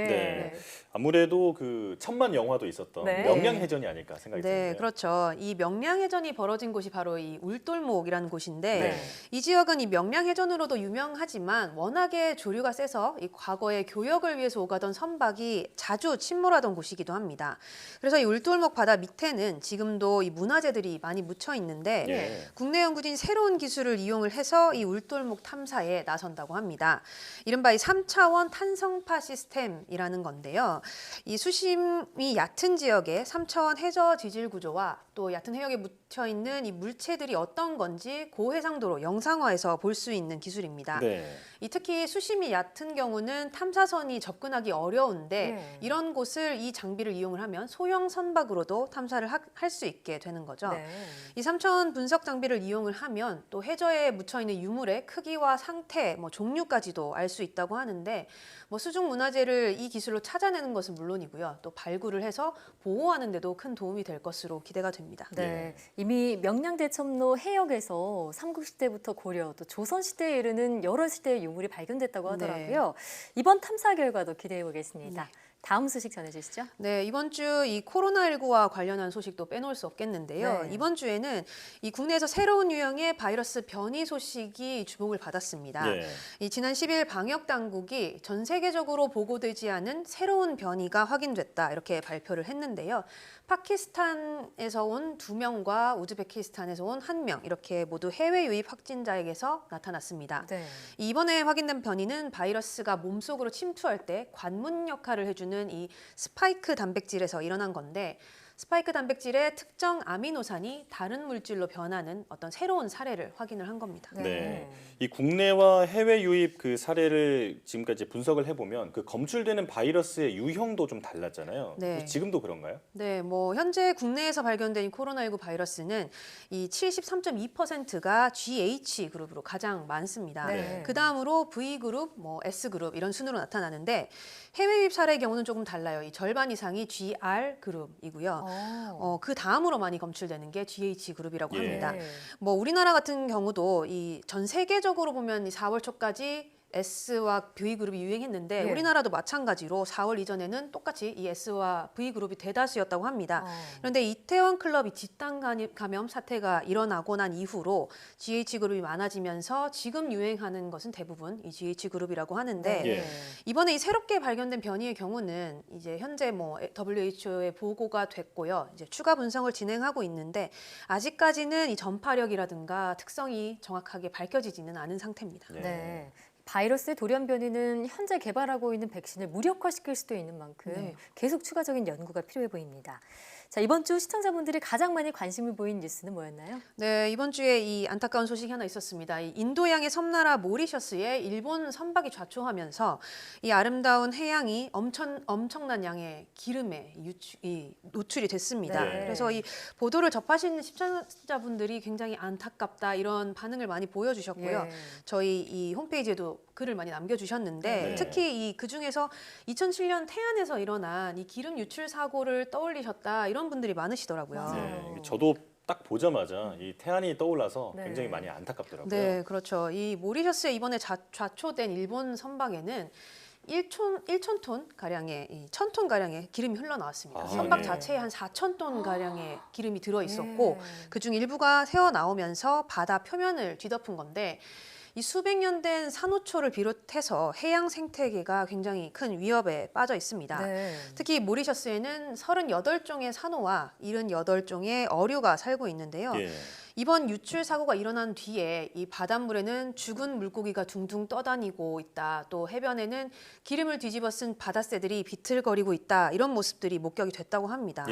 아무래도 그 천만 영화도 있었던 명량해전이 아닐까 생각이 드는데요. 네, 그렇죠. 이 명량해전이 벌어진 곳이 바로 이 울돌목이라는 곳인데 이 지역은 이 명량해전으로도 유명하지만 워낙에 조류가 세서 이 과거에 교역을 위해서 오가던 선박이 자주 침몰하던 곳이기도 합니다. 그래서 이 울돌목 바다 밑에는 지금도 이 문화재들이 많이 묻혀 있는데 국내 연구진이 새로운 기술을 이용을 해서 이 울돌목 탐사에 나선다고 합니다. 이른바 이 3차원 탄성파 시스템이라는 건데요. 이 수심이 얕은 지역의 3차원 해저 지질 구조와 또 얕은 해역에 묻혀 있는 이 물체들이 어떤 건지 고해상도로 영상화해서 볼 수 있는 기술입니다. 이 특히 수심이 얕은 경우는 탐사선이 접근하기 어려운데 이런 곳을 이 장비를 이용을 하면 소형 선박으로도 탐사를 할 수 있게 되는 거죠. 이 3차원 분석 장비를 이용을 하면 또 해저에 묻혀 있는 유물의 크기와 상태, 종류까지도 알 수 있다고 하는데 수중 문화재를 이 기술로 찾아내는 것은 물론이고요. 또 발굴을 해서 보호하는 데도 큰 도움이 될 것으로 기대가 됩니다. 네, 이미 명량대첩로 해역에서 삼국시대부터 고려, 또 조선시대에 이르는 여러 시대의 유물이 발견됐다고 하더라고요. 이번 탐사 결과도 기대해 보겠습니다. 다음 소식 전해주시죠. 네, 이번 주 이 코로나19와 관련한 소식도 빼놓을 수 없겠는데요. 네. 이번 주에는 이 국내에서 새로운 유형의 바이러스 변이 소식이 주목을 받았습니다. 이 지난 10일 방역 당국이 전 세계적으로 보고되지 않은 새로운 변이가 확인됐다 이렇게 발표를 했는데요. 파키스탄에서 온 2명과 우즈베키스탄에서 온 1명 이렇게 모두 해외 유입 확진자에게서 나타났습니다. 이번에 확인된 변이는 바이러스가 몸속으로 침투할 때 관문 역할을 해주는 이 스파이크 단백질에서 일어난 건데 스파이크 단백질의 특정 아미노산이 다른 물질로 변하는 어떤 새로운 사례를 확인을 한 겁니다. 네. 이 국내와 해외 유입 그 사례를 지금까지 분석을 해보면 그 검출되는 바이러스의 유형도 좀 달랐잖아요. 네. 지금도 그런가요? 네, 현재 국내에서 발견된 이 코로나19 바이러스는 이 73.2%가 GH 그룹으로 가장 많습니다. 그 다음으로 V 그룹, S 그룹 이런 순으로 나타나는데 해외 유입 사례의 경우는 조금 달라요. 이 절반 이상이 GR 그룹이고요. 그 다음으로 많이 검출되는 게 GH 그룹이라고 합니다. 우리나라 같은 경우도 이 전 세계적으로 보면 이 4월 초까지 S와 V그룹이 유행했는데 우리나라도 마찬가지로 4월 이전에는 똑같이 이 S와 V그룹이 대다수였다고 합니다. 그런데 이태원 클럽이 집단 감염 사태가 일어나고 난 이후로 GH그룹이 많아지면서 지금 유행하는 것은 대부분 이 GH그룹이라고 하는데 이번에 이 새롭게 발견된 변이의 경우는 이제 현재 WHO에 보고가 됐고요. 이제 추가 분석을 진행하고 있는데 아직까지는 이 전파력이라든가 특성이 정확하게 밝혀지지는 않은 상태입니다. 네. 바이러스의 돌연 변이는 현재 개발하고 있는 백신을 무력화시킬 수도 있는 만큼 계속 추가적인 연구가 필요해 보입니다. 자, 이번 주 시청자분들이 가장 많이 관심을 보인 뉴스는 뭐였나요? 네, 이번 주에 이 안타까운 소식이 하나 있었습니다. 이 인도양의 섬나라 모리셔스에 일본 선박이 좌초하면서 이 아름다운 해양이 엄청난 양의 기름에 노출이 됐습니다. 그래서 이 보도를 접하신 시청자분들이 굉장히 안타깝다 이런 반응을 많이 보여주셨고요. 저희 이 홈페이지에도 글을 많이 남겨주셨는데 특히 이 그중에서 2007년 태안에서 일어난 이 기름 유출 사고를 떠올리셨다 이런 분들이 많으시더라고요. 저도 딱 보자마자 이 태안이 떠올라서 굉장히 많이 안타깝더라고요. 네, 그렇죠. 이 모리셔스에 이번에 좌초된 일본 선박에는 1,000톤 가량의 1,000톤 가량의 기름이 흘러나왔습니다. 선박 자체에 한 4,000톤 가량의 기름이 들어 있었고 그중 일부가 새어 나오면서 바다 표면을 뒤덮은 건데 이 수백 년 된 산호초를 비롯해서 해양 생태계가 굉장히 큰 위협에 빠져 있습니다. 특히 모리셔스에는 38종의 산호와 78종의 어류가 살고 있는데요. 이번 유출 사고가 일어난 뒤에 이 바닷물에는 죽은 물고기가 둥둥 떠다니고 있다. 또 해변에는 기름을 뒤집어 쓴 바다새들이 비틀거리고 있다. 이런 모습들이 목격이 됐다고 합니다.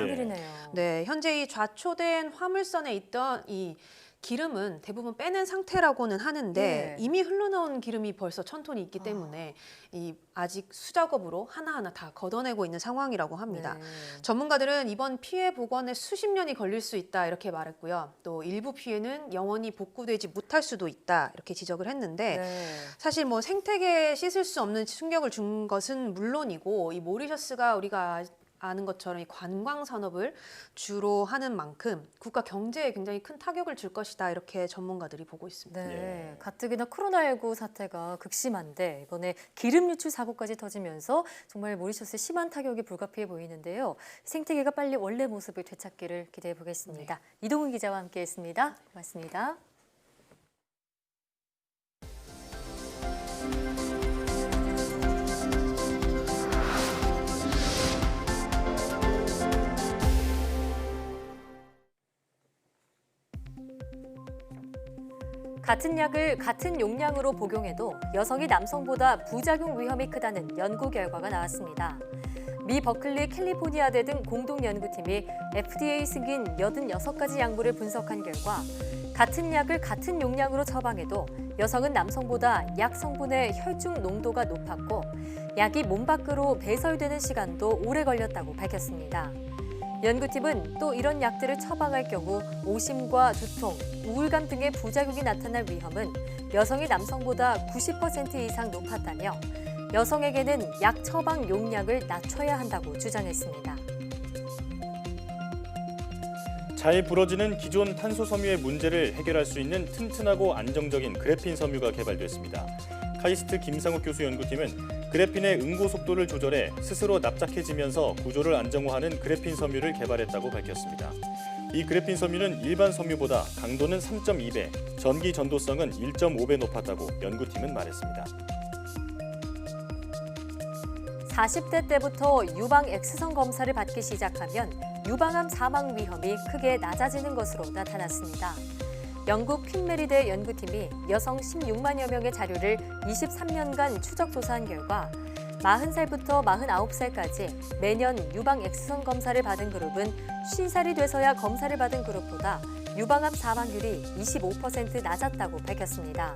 네, 현재 이 좌초된 화물선에 있던 이 기름은 대부분 빼낸 상태라고는 하는데 이미 흘러나온 기름이 벌써 1,000톤이 있기 때문에 아직 수작업으로 하나하나 다 걷어내고 있는 상황이라고 합니다. 전문가들은 이번 피해 복원에 수십 년이 걸릴 수 있다 이렇게 말했고요. 또 일부 피해는 영원히 복구되지 못할 수도 있다 이렇게 지적을 했는데 사실 생태계에 씻을 수 없는 충격을 준 것은 물론이고 이 모리셔스가 우리가 아는 것처럼 이 관광 산업을 주로 하는 만큼 국가 경제에 굉장히 큰 타격을 줄 것이다 이렇게 전문가들이 보고 있습니다. 네, 가뜩이나 코로나19 사태가 극심한데 이번에 기름 유출 사고까지 터지면서 정말 모리셔스에 심한 타격이 불가피해 보이는데요. 생태계가 빨리 원래 모습을 되찾기를 기대해 보겠습니다. 이동훈 기자와 함께했습니다. 고맙습니다. 같은 약을 같은 용량으로 복용해도 여성이 남성보다 부작용 위험이 크다는 연구 결과가 나왔습니다. 미 버클리 캘리포니아대 등 공동 연구팀이 FDA 승인 86가지 약물을 분석한 결과 같은 약을 같은 용량으로 처방해도 여성은 남성보다 약 성분의 혈중 농도가 높았고 약이 몸 밖으로 배설되는 시간도 오래 걸렸다고 밝혔습니다. 연구팀은 또 이런 약들을 처방할 경우 오심과 두통, 우울감 등의 부작용이 나타날 위험은 여성이 남성보다 90% 이상 높았다며 여성에게는 약 처방 용량을 낮춰야 한다고 주장했습니다. 잘 부러지는 기존 탄소 섬유의 문제를 해결할 수 있는 튼튼하고 안정적인 그래핀 섬유가 개발됐습니다. 카이스트 김상욱 교수 연구팀은 그래핀의 응고 속도를 조절해 스스로 납작해지면서 구조를 안정화하는 그래핀 섬유를 개발했다고 밝혔습니다. 이 그래핀 섬유는 일반 섬유보다 강도는 3.2배, 전기 전도성은 1.5배 높았다고 연구팀은 말했습니다. 40대 때부터 유방 X선 검사를 받기 시작하면 유방암 사망 위험이 크게 낮아지는 것으로 나타났습니다. 영국 퀸메리대 연구팀이 여성 16만여 명의 자료를 23년간 추적 조사한 결과 40살부터 49살까지 매년 유방 X선 검사를 받은 그룹은 50살이 돼서야 검사를 받은 그룹보다 유방암 사망률이 25% 낮았다고 밝혔습니다.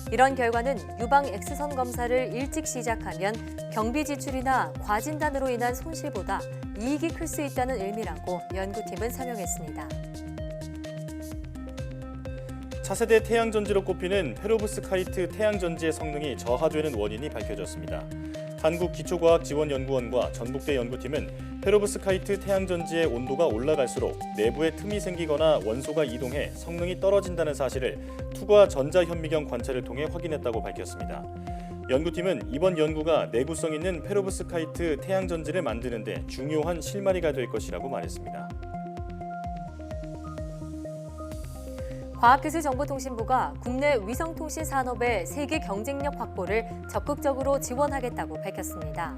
이런 결과는 유방 X선 검사를 일찍 시작하면 경비 지출이나 과진단으로 인한 손실보다 이익이 클 수 있다는 의미라고 연구팀은 설명했습니다. 차세대 태양전지로 꼽히는 페로브스카이트 태양전지의 성능이 저하되는 원인이 밝혀졌습니다. 한국기초과학지원연구원과 전북대 연구팀은 페로브스카이트 태양전지의 온도가 올라갈수록 내부에 틈이 생기거나 원소가 이동해 성능이 떨어진다는 사실을 투과 전자현미경 관찰을 통해 확인했다고 밝혔습니다. 연구팀은 이번 연구가 내구성 있는 페로브스카이트 태양전지를 만드는 데 중요한 실마리가 될 것이라고 말했습니다. 과학기술정보통신부가 국내 위성통신 산업의 세계 경쟁력 확보를 적극적으로 지원하겠다고 밝혔습니다.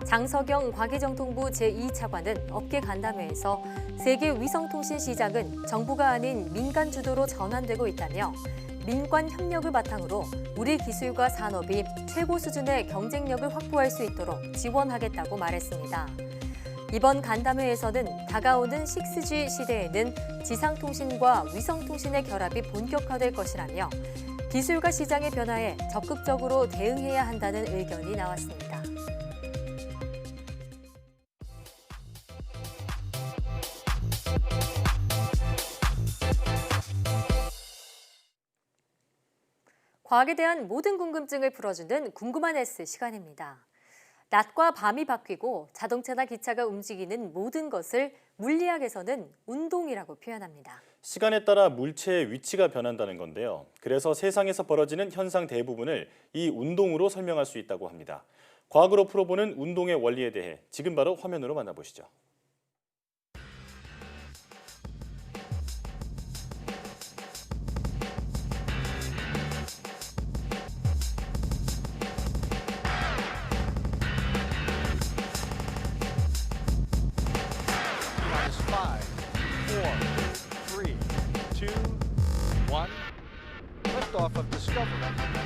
장석영 과기정통부 제2차관은 업계 간담회에서 세계 위성통신 시장은 정부가 아닌 민간 주도로 전환되고 있다며 민관 협력을 바탕으로 우리 기술과 산업이 최고 수준의 경쟁력을 확보할 수 있도록 지원하겠다고 말했습니다. 이번 간담회에서는 다가오는 6G 시대에는 지상통신과 위성통신의 결합이 본격화될 것이라며 기술과 시장의 변화에 적극적으로 대응해야 한다는 의견이 나왔습니다. 과학에 대한 모든 궁금증을 풀어주는 궁금한 S 시간입니다. 낮과 밤이 바뀌고 자동차나 기차가 움직이는 모든 것을 물리학에서는 운동이라고 표현합니다. 시간에 따라 물체의 위치가 변한다는 건데요. 그래서 세상에서 벌어지는 현상 대부분을 이 운동으로 설명할 수 있다고 합니다. 과학으로 풀어보는 운동의 원리에 대해 지금 바로 화면으로 만나보시죠.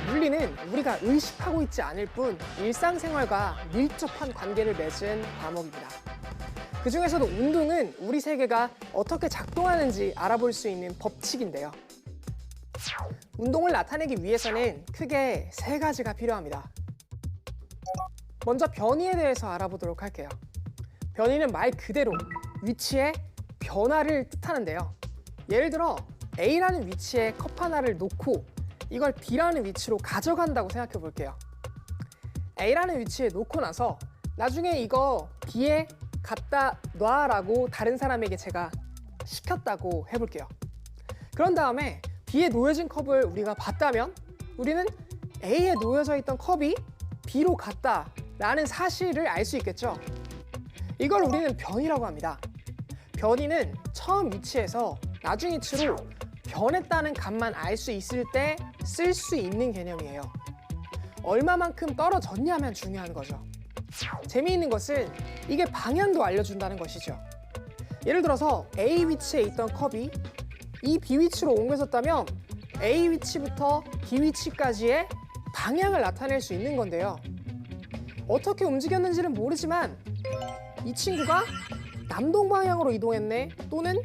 물리는 우리가 의식하고 있지 않을 뿐 일상생활과 밀접한 관계를 맺은 과목입니다. 그중에서도 운동은 우리 세계가 어떻게 작동하는지 알아볼 수 있는 법칙인데요. 운동을 나타내기 위해서는 크게 세 가지가 필요합니다. 먼저 변이에 대해서 알아보도록 할게요. 변이는 말 그대로 위치의 변화를 뜻하는데요. 예를 들어 A라는 위치에 컵 하나를 놓고 이걸 B라는 위치로 가져간다고 생각해 볼게요. A라는 위치에 놓고 나서 나중에 이거 B에 갖다 놔라고 다른 사람에게 제가 시켰다고 해볼게요. 그런 다음에 B에 놓여진 컵을 우리가 봤다면 우리는 A에 놓여져 있던 컵이 B로 갔다라는 사실을 알 수 있겠죠. 이걸 우리는 변이라고 합니다. 변이는 처음 위치에서 나중 위치로 변했다는 값만 알 수 있을 때 쓸 수 있는 개념이에요. 얼마만큼 떨어졌냐면 중요한 거죠. 재미있는 것은 이게 방향도 알려준다는 것이죠. 예를 들어서 A 위치에 있던 컵이 이 B 위치로 옮겨졌다면 A 위치부터 B 위치까지의 방향을 나타낼 수 있는 건데요. 어떻게 움직였는지는 모르지만 이 친구가 남동 방향으로 이동했네 또는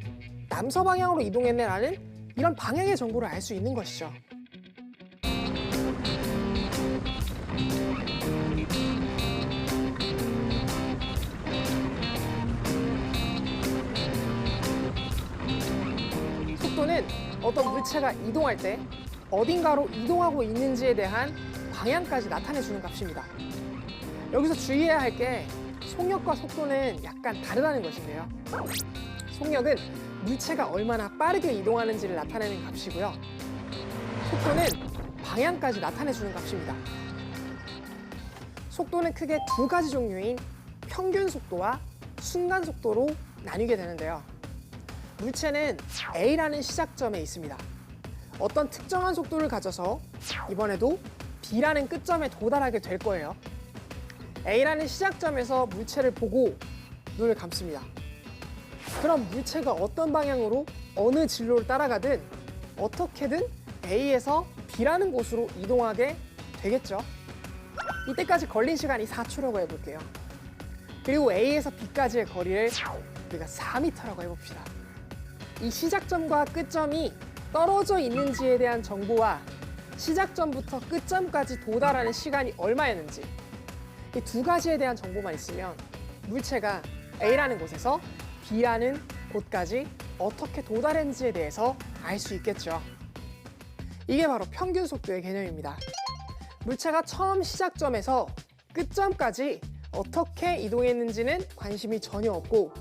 남서 방향으로 이동했네 라는 이런 방향의 정보를 알 수 있는 것이죠. 속도는 어떤 물체가 이동할 때 어딘가로 이동하고 있는지에 대한 방향까지 나타내주는 값입니다. 여기서 주의해야 할 게 속력과 속도는 약간 다르다는 것인데요. 속력은 물체가 얼마나 빠르게 이동하는지를 나타내는 값이고요. 속도는 방향까지 나타내주는 값입니다. 속도는 크게 두 가지 종류인 평균 속도와 순간 속도로 나뉘게 되는데요. 물체는 A라는 시작점에 있습니다. 어떤 특정한 속도를 가져서 이번에도 B라는 끝점에 도달하게 될 거예요. A라는 시작점에서 물체를 보고 눈을 감습니다. 그럼 물체가 어떤 방향으로 어느 진로를 따라가든 어떻게든 A에서 B라는 곳으로 이동하게 되겠죠. 이때까지 걸린 시간이 4초라고 해볼게요. 그리고 A에서 B까지의 거리를 우리가 4m라고 해봅시다. 이 시작점과 끝점이 떨어져 있는지에 대한 정보와 시작점부터 끝점까지 도달하는 시간이 얼마였는지 이 두 가지에 대한 정보만 있으면 물체가 A라는 곳에서 B라는 곳까지 어떻게 도달했는지에 대해서 알 수 있겠죠. 이게 바로 평균 속도의 개념입니다. 물체가 처음 시작점에서 끝점까지 어떻게 이동했는지는 관심이 전혀 없고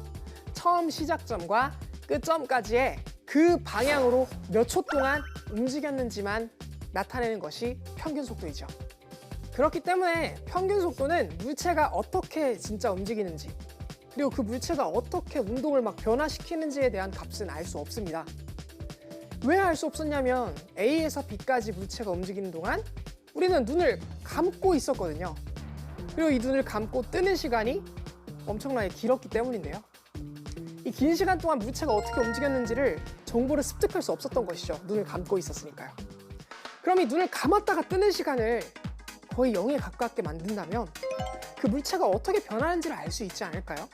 처음 시작점과 끝점까지의 그 방향으로 몇 초 동안 움직였는지만 나타내는 것이 평균 속도이죠. 그렇기 때문에 평균 속도는 물체가 어떻게 진짜 움직이는지 그리고 그 물체가 어떻게 운동을 막 변화시키는지에 대한 값은 알 수 없습니다. 왜 알 수 없었냐면 A에서 B까지 물체가 움직이는 동안 우리는 눈을 감고 있었거든요. 그리고 이 눈을 감고 뜨는 시간이 엄청나게 길었기 때문인데요. 이 긴 시간 동안 물체가 어떻게 움직였는지를 정보를 습득할 수 없었던 것이죠. 눈을 감고 있었으니까요. 그럼 이 눈을 감았다가 뜨는 시간을 거의 0에 가깝게 만든다면 그 물체가 어떻게 변하는지를 알 수 있지 않을까요?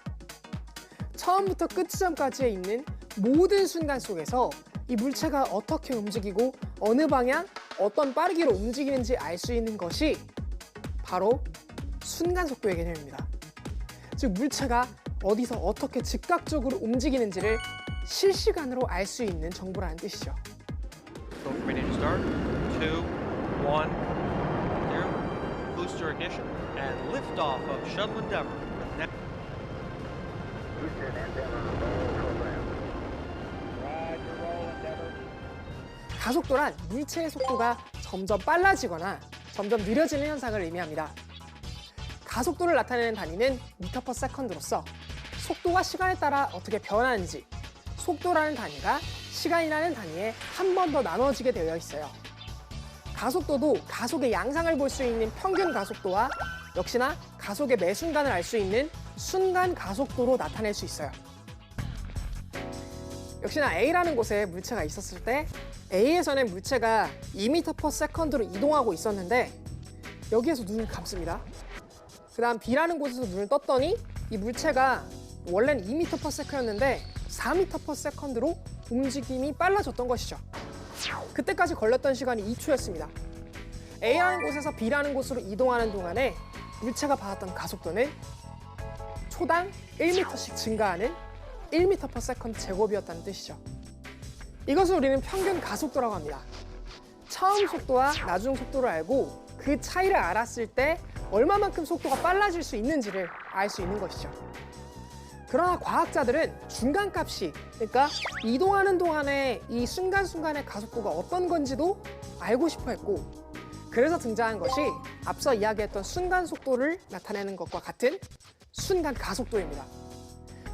처음부터 끝지점까지에 있는 모든 순간 속에서 이 물체가 어떻게 움직이고 어느 방향, 어떤 빠르기로 움직이는지 알 수 있는 것이 바로 순간 속도의 개념입니다. 즉 물체가 어디서 어떻게 즉각적으로 움직이는지를 실시간으로 알 수 있는 정보라는 뜻이죠. Ready to start. 2, 1, 0. Booster ignition and liftoff of Shuttle Endeavour. Booster Endeavour roll program. Roger, roll Endeavour. 가속도란 물체의 속도가 점점 빨라지거나 점점 느려지는 현상을 의미합니다. 가속도를 나타내는 단위는 미터/세컨드로서 속도가 시간에 따라 어떻게 변하는지 속도라는 단위가 시간이라는 단위에 한 번 더 나눠지게 되어 있어요. 가속도도 가속의 양상을 볼 수 있는 평균 가속도와 역시나 가속의 매 순간을 알 수 있는 순간 가속도로 나타낼 수 있어요. 역시나 A라는 곳에 물체가 있었을 때 A에서는 물체가 2m/s로 이동하고 있었는데 여기에서 눈을 감습니다. 그 다음 B라는 곳에서 눈을 떴더니 이 물체가 원래는 2m/s였는데 4m/s로 움직임이 빨라졌던 것이죠. 그때까지 걸렸던 시간이 2초였습니다. A라는 곳에서 B라는 곳으로 이동하는 동안에 물체가 받았던 가속도는 초당 1m씩 증가하는 1m/s 제곱이었다는 뜻이죠. 이것을 우리는 평균 가속도라고 합니다. 처음 속도와 나중 속도를 알고 그 차이를 알았을 때 얼마만큼 속도가 빨라질 수 있는지를 알 수 있는 것이죠. 그러나 과학자들은 중간값이, 그러니까 이동하는 동안에 이 순간순간의 가속도가 어떤 건지도 알고 싶어 했고 그래서 등장한 것이 앞서 이야기했던 순간 속도를 나타내는 것과 같은 순간 가속도입니다.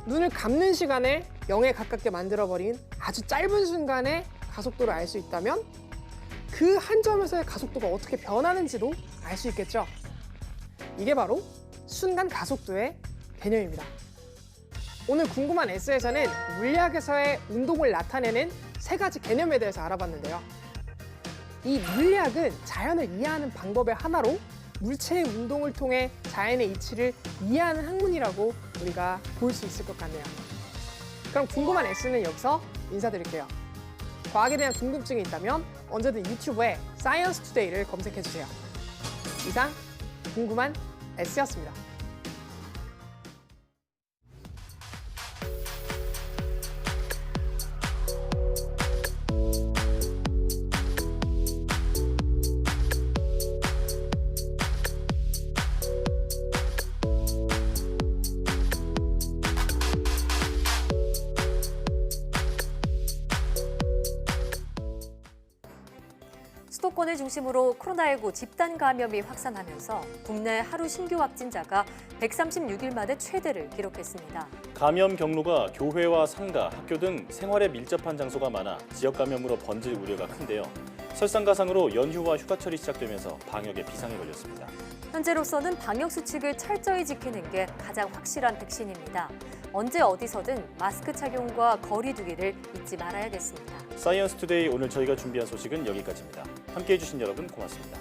눈을 감는 시간을 0에 가깝게 만들어버린 아주 짧은 순간의 가속도를 알 수 있다면 그 한 점에서의 가속도가 어떻게 변하는지도 알 수 있겠죠. 이게 바로 순간 가속도의 개념입니다. 오늘 궁금한 S에서는 물리학에서의 운동을 나타내는 3가지 개념에 대해서 알아봤는데요. 이 물리학은 자연을 이해하는 방법의 하나로 물체의 운동을 통해 자연의 이치를 이해하는 학문이라고 우리가 볼 수 있을 것 같네요. 그럼 궁금한 S는 여기서 인사드릴게요. 과학에 대한 궁금증이 있다면 언제든 유튜브에 사이언스 투데이를 검색해주세요. 이상 궁금한 S였습니다. 수도권을 중심으로 코로나19 집단 감염이 확산하면서 국내 하루 신규 확진자가 136일 만에 최대를 기록했습니다. 감염 경로가 교회와 상가, 학교 등 생활에 밀접한 장소가 많아 지역 감염으로 번질 우려가 큰데요. 설상가상으로 연휴와 휴가철이 시작되면서 방역에 비상이 걸렸습니다. 현재로서는 방역 수칙을 철저히 지키는 게 가장 확실한 백신입니다. 언제 어디서든 마스크 착용과 거리 두기를 잊지 말아야겠습니다. 사이언스 투데이 오늘 저희가 준비한 소식은 여기까지입니다. 함께해 주신 여러분 고맙습니다.